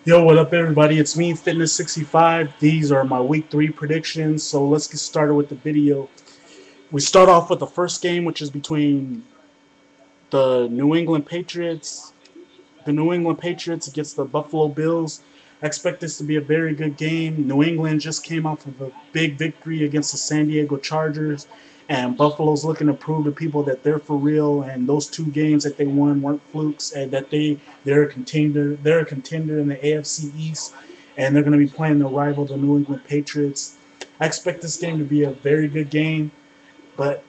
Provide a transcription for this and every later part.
Yo, what up, everybody? It's me, Fitness65. These are my week 3 predictions. So let's get started with the video. We start off with the first game, which is between the New England Patriots. The New England Patriots against the Buffalo Bills. I expect this to be a very good game. New England just came off of a big victory against the San Diego Chargers, and Buffalo's looking to prove to people that they're for real. And those two games that they won weren't flukes, and that they're a contender. They're a contender in the AFC East, and they're going to be playing the rival, the New England Patriots. I expect this game to be a very good game, but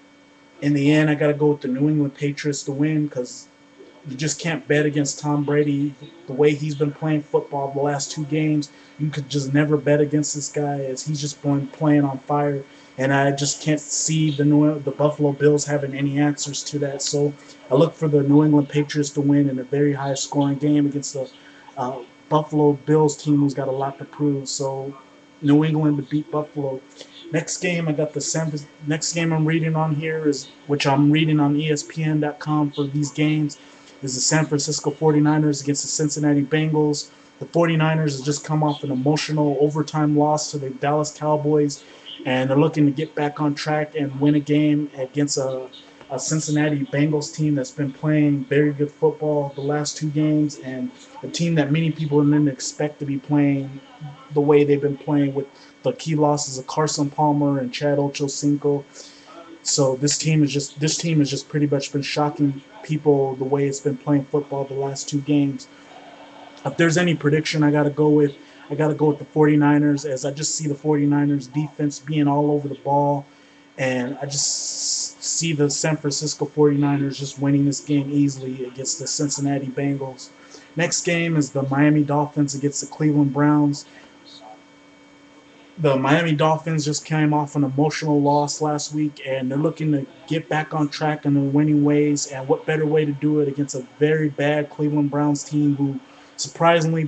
in the end, I got to go with the New England Patriots to win because you just can't bet against Tom Brady. The way he's been playing football the last two games, you could just never bet against this guy as he's just been playing on fire. And I just can't see the Buffalo Bills having any answers to that. So I look for the New England Patriots to win in a very high scoring game against the uh, Buffalo Bills team who's got a lot to prove. So New England to beat Buffalo. Next game, I got the next game I'm reading on here is which I'm reading on ESPN.com for these games is the San Francisco 49ers against the Cincinnati Bengals. The 49ers have just come off an emotional overtime loss to the Dallas Cowboys, and they're looking to get back on track and win a game against a Cincinnati Bengals team that's been playing very good football the last two games, and a team that many people didn't expect to be playing the way they've been playing with the key losses of Carson Palmer and Chad Ochocinco. So this team has just pretty much been shocking people the way it's been playing football the last two games. If there's any prediction I got to go with the 49ers as I just see the 49ers defense being all over the ball, and I just see the San Francisco 49ers just winning this game easily against the Cincinnati Bengals. Next game is the Miami Dolphins against the Cleveland Browns. The Miami Dolphins just came off an emotional loss last week, and they're looking to get back on track in their winning ways. And what better way to do it against a very bad Cleveland Browns team who surprisingly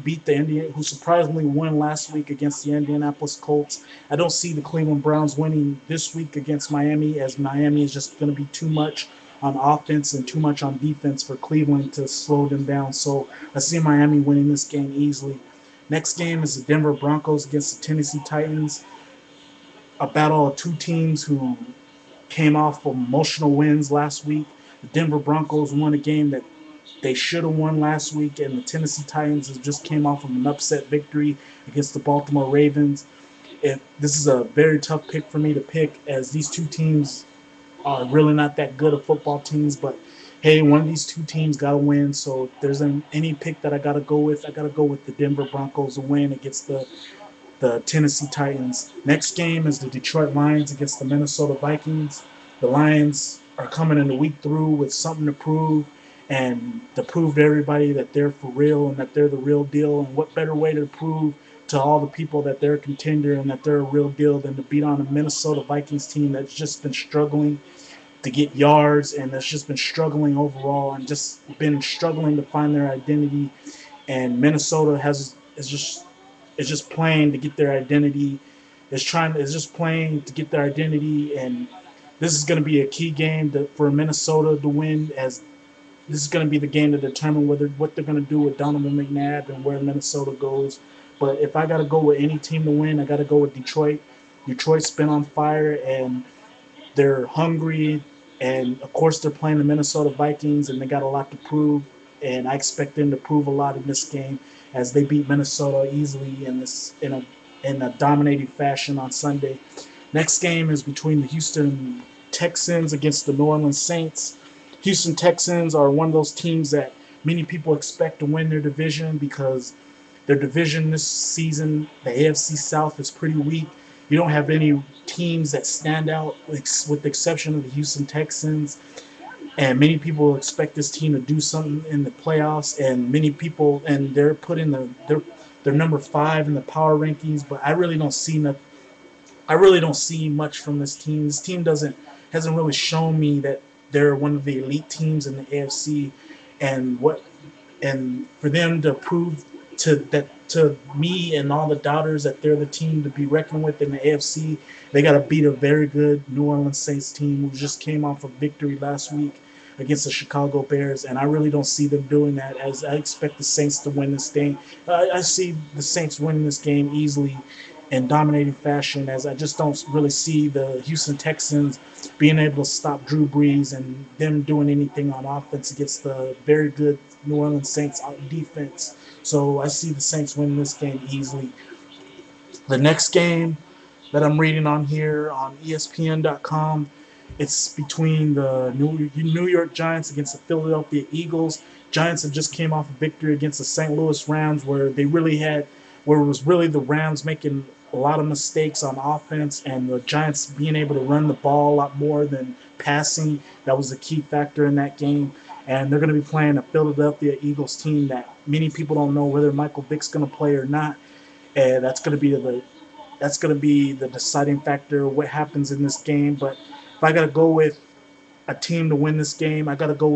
won last week against the Indianapolis Colts. I don't see the Cleveland Browns winning this week against Miami, as Miami is just going to be too much on offense and too much on defense for Cleveland to slow them down. So I see Miami winning this game easily. Next game is the Denver Broncos against the Tennessee Titans. A battle of two teams who came off of emotional wins last week. The Denver Broncos won a game that they should have won last week, and the Tennessee Titans just came off of an upset victory against the Baltimore Ravens. This is a very tough pick for me to pick, as these two teams are really not that good of football teams, but hey, one of these two teams got to win. So if there's any pick that I got to go with, I got to go with the Denver Broncos to win against the Tennessee Titans. Next game is the Detroit Lions against the Minnesota Vikings. The Lions are coming in the week through with something to prove, and to prove to everybody that they're for real and that they're the real deal. And what better way to prove to all the people that they're a contender and that they're a real deal than to beat on a Minnesota Vikings team that's just been struggling to get yards and that's just been struggling overall and just been struggling to find their identity. And Minnesota is just playing to get their identity. Is just playing to get their identity, and this is going to be a key game for Minnesota to win, as this is going to be the game to determine what they're going to do with Donovan McNabb and where Minnesota goes. But if I got to go with any team to win, I got to go with Detroit. Detroit's been on fire, and they're hungry, and of course they're playing the Minnesota Vikings, and they got a lot to prove. And I expect them to prove a lot in this game, as they beat Minnesota easily in a dominating fashion on Sunday. Next game is between the Houston Texans against the New Orleans Saints. Houston Texans are one of those teams that many people expect to win their division because their division this season, the AFC South, is pretty weak. You don't have any teams that stand out, with the exception of the Houston Texans. And many people expect this team to do something in the playoffs. And they're put in they're number 5 in the power rankings. But I really don't see much from this team. This team hasn't really shown me that they're one of the elite teams in the AFC, and for them to prove to me and all the doubters that they're the team to be reckoned with in the AFC, they got to beat a very good New Orleans Saints team who just came off a victory last week against the Chicago Bears, and I really don't see them doing that. As I expect the Saints to win this thing, I see the Saints winning this game easily in dominating fashion. As I just don't really see the Houston Texans being able to stop Drew Brees and them doing anything on offense against the very good New Orleans Saints defense. So I see the Saints winning this game easily. The next game that I'm reading on here on ESPN.com, it's between the New York Giants against the Philadelphia Eagles. Giants have just came off a victory against the St. Louis Rams, where it was really the Rams making a lot of mistakes on offense, and the Giants being able to run the ball a lot more than passing. That was a key factor in that game. And they're going to be playing a Philadelphia Eagles team that many people don't know whether Michael Vick's going to play or not. And that's going to be the deciding factor of what happens in this game. But if I got to go with a team to win this game, I got to go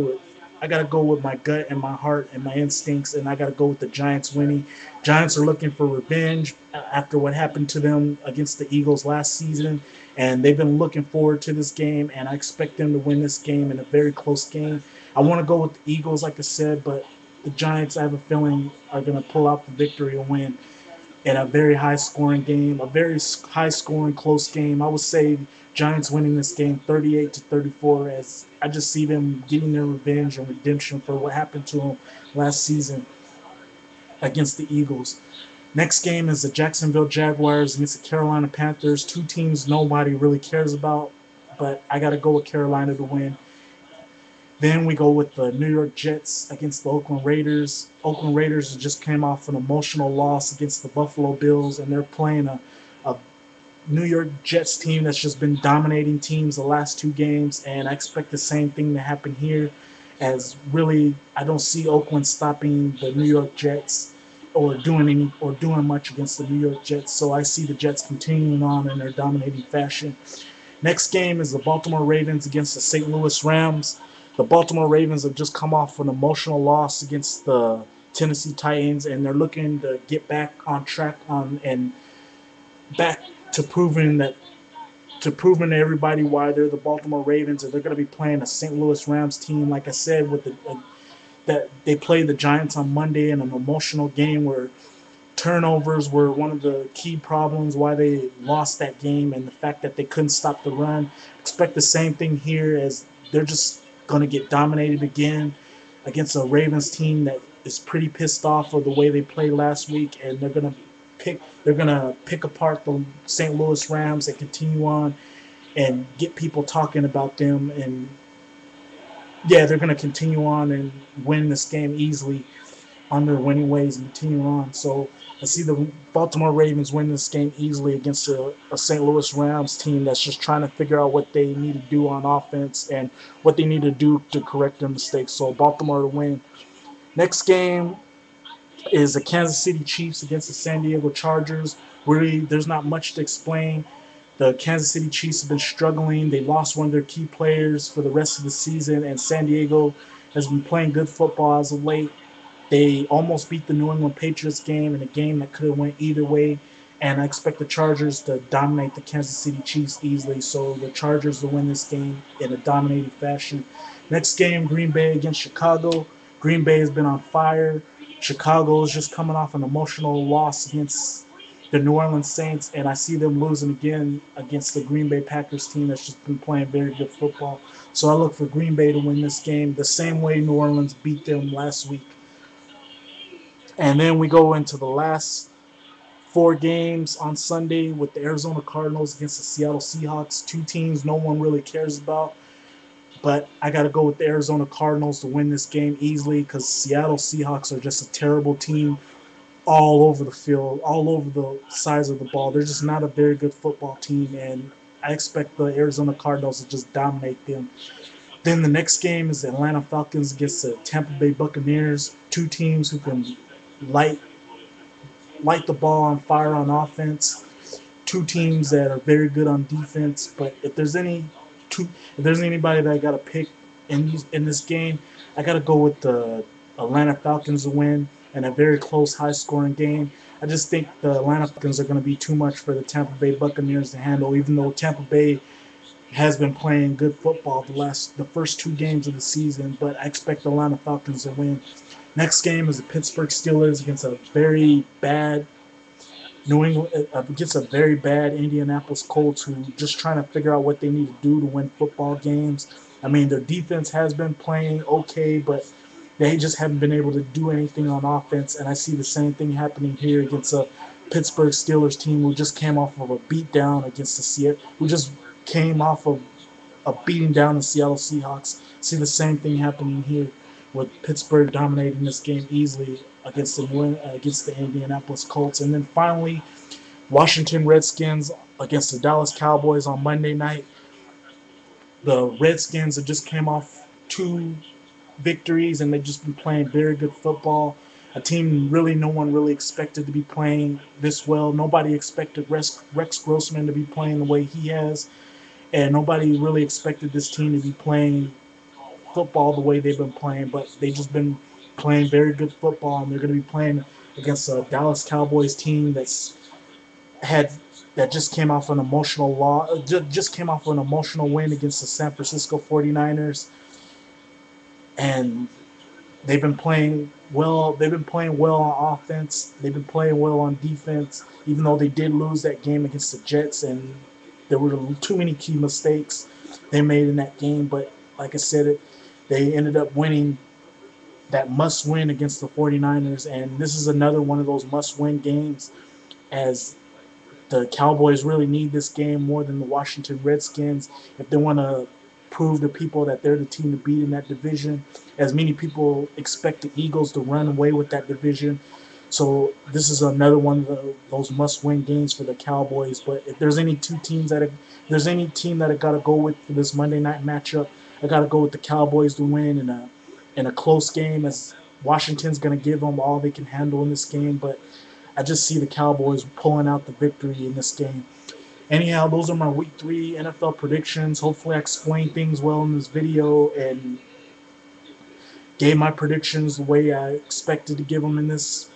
with my gut and my heart and my instincts, and I got to go with the Giants winning. Giants are looking for revenge after what happened to them against the Eagles last season, and they've been looking forward to this game, and I expect them to win this game in a very close game. I want to go with the Eagles, like I said, but the Giants, I have a feeling, are going to pull out the victory and win in a very high-scoring game, a very high-scoring, close game. I would say Giants winning this game 38-34, as I just see them getting their revenge and redemption for what happened to them last season against the Eagles. Next game is the Jacksonville Jaguars against the Carolina Panthers, two teams nobody really cares about, but I got to go with Carolina to win. Then we go with the New York Jets against the Oakland Raiders. Oakland Raiders just came off an emotional loss against the Buffalo Bills, and they're playing a New York Jets team that's just been dominating teams the last two games, and I expect the same thing to happen here, as really I don't see Oakland stopping the New York Jets or doing much against the New York Jets. So I see the Jets continuing on in their dominating fashion. Next game is the Baltimore Ravens against the St. Louis Rams. The Baltimore Ravens have just come off an emotional loss against the Tennessee Titans, and they're looking to get back on track and back to proving to everybody why they're the Baltimore Ravens, and they're going to be playing a St. Louis Rams team. Like I said, that they played the Giants on Monday in an emotional game where turnovers were one of the key problems why they lost that game, and the fact that they couldn't stop the run. Expect the same thing here, as they're just going to get dominated again against a Ravens team that is pretty pissed off of the way they played last week, and they're going to pick apart the St. Louis Rams and continue on and get people talking about them. And yeah, they're going to continue on and win this game easily on their winning ways and continue on. So I see the Baltimore Ravens win this game easily against a St. Louis Rams team that's just trying to figure out what they need to do on offense and what they need to do to correct their mistakes. So Baltimore to win. Next game is the Kansas City Chiefs against the San Diego Chargers. Really, there's not much to explain. The Kansas City Chiefs have been struggling. They lost one of their key players for the rest of the season, and San Diego has been playing good football as of late. They almost beat the New England Patriots game in a game that could have went either way, and I expect the Chargers to dominate the Kansas City Chiefs easily. So the Chargers will win this game in a dominating fashion. Next game, Green Bay against Chicago. Green Bay has been on fire. Chicago is just coming off an emotional loss against the New Orleans Saints, and I see them losing again against the Green Bay Packers team that's just been playing very good football. So I look for Green Bay to win this game the same way New Orleans beat them last week. And then we go into the last four games on Sunday with the Arizona Cardinals against the Seattle Seahawks, two teams no one really cares about. But I got to go with the Arizona Cardinals to win this game easily, because Seattle Seahawks are just a terrible team all over the field, all over the sides of the ball. They're just not a very good football team, and I expect the Arizona Cardinals to just dominate them. Then the next game is the Atlanta Falcons against the Tampa Bay Buccaneers, two teams who can light the ball on fire on offense, two teams that are very good on defense. But if there's anybody that I got to pick in this game, I got to go with the Atlanta Falcons to win in a very close, high-scoring game. I just think the Atlanta Falcons are going to be too much for the Tampa Bay Buccaneers to handle, even though Tampa Bay has been playing good football the first two games of the season, but I expect the Atlanta Falcons to win. Next game is the Pittsburgh Steelers against a very bad New England against a very bad Indianapolis Colts who just trying to figure out what they need to do to win football games. I mean, their defense has been playing okay, but they just haven't been able to do anything on offense. And I see the same thing happening here against a Pittsburgh Steelers team who just came off of a beatdown against the Seattle, who just came off of a beating down the Seattle Seahawks. See the same thing happening here with Pittsburgh dominating this game easily against the Indianapolis Colts, and then finally Washington Redskins against the Dallas Cowboys on Monday night. The Redskins have just came off two victories, and they've just been playing very good football. A team really no one really expected to be playing this well. Nobody expected Rex Grossman to be playing the way he has, and nobody really expected this team to be playing football the way they've been playing. But they just been playing very good football, and they're going to be playing against a Dallas Cowboys team had that just came off an emotional just came off an emotional win against the San Francisco 49ers, and they've been playing well. They've been playing well on offense. They've been playing well on defense, even though they did lose that game against the Jets, and there were too many key mistakes they made in that game. But like I said, they ended up winning that must-win against the 49ers, and this is another one of those must-win games, as the Cowboys really need this game more than the Washington Redskins if they want to prove to people that they're the team to beat in that division, as many people expect the Eagles to run away with that division. So this is another one of those must-win games for the Cowboys. But if there's any there's any team that I got to go with for this Monday night matchup, I got to go with the Cowboys to win in a close game, as Washington's going to give them all they can handle in this game. But I just see the Cowboys pulling out the victory in this game. Anyhow, those are my Week 3 NFL predictions. Hopefully I explained things well in this video and gave my predictions the way I expected to give them in this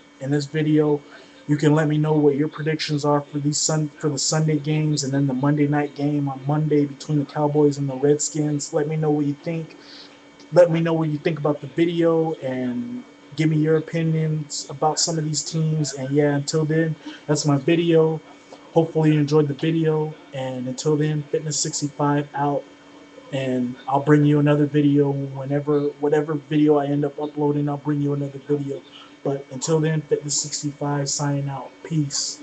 video. You can let me know what your predictions are for the Sunday games and then the Monday night game on Monday between the Cowboys and the Redskins. Let me know what you think. Let me know what you think about the video and give me your opinions about some of these teams. And yeah, until then, that's my video. Hopefully you enjoyed the video. And until then, Fitness 65 out. And I'll bring you another video whatever video I end up uploading, I'll bring you another video. But until then, Fitness 65 signing out. Peace.